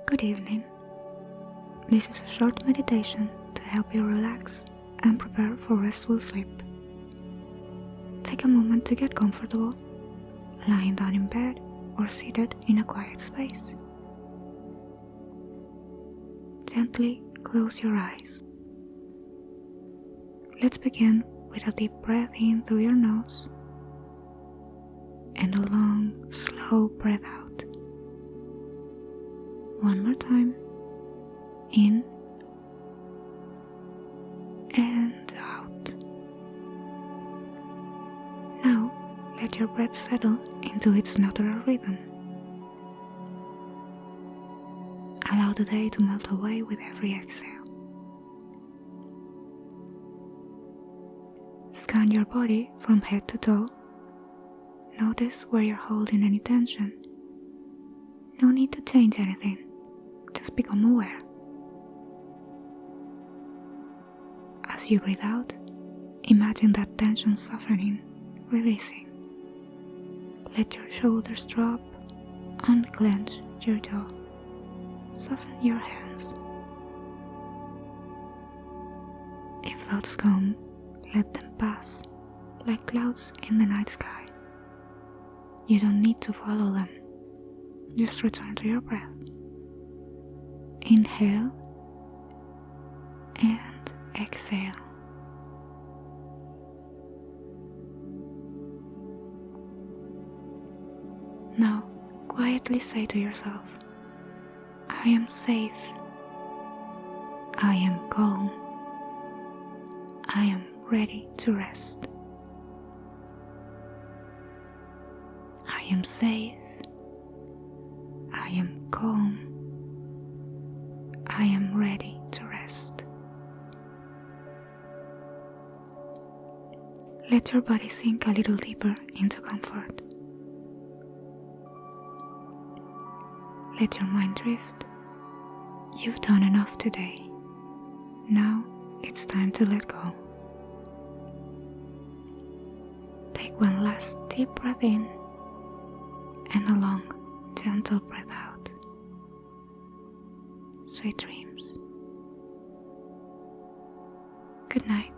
Good evening. This is a short meditation to help you relax and prepare for restful sleep. Take a moment to get comfortable, lying down in bed or seated in a quiet space. Gently close your eyes. Let's begin with a deep breath in through your nose and a long, slow breath out. One more time. In and out. Now, let your breath settle into its natural rhythm. Allow the day to melt away with every exhale. Scan your body from head to toe. Notice where you're holding any tension. No need to change anything. Just become aware. As you breathe out, imagine that tension softening, releasing. Let your shoulders drop, unclench your jaw, soften your hands. If thoughts come, let them pass, like clouds in the night sky. You don't need to follow them, just return to your breath. Inhale and exhale. Now, quietly say to yourself, I am safe. I am calm. I am ready to rest. I am safe. I am calm. I am ready to rest. Let your body sink a little deeper into comfort. Let your mind drift. You've done enough today. Now it's time to let go. Take one last deep breath in and a long, gentle breath out. Sweet dreams. Good night.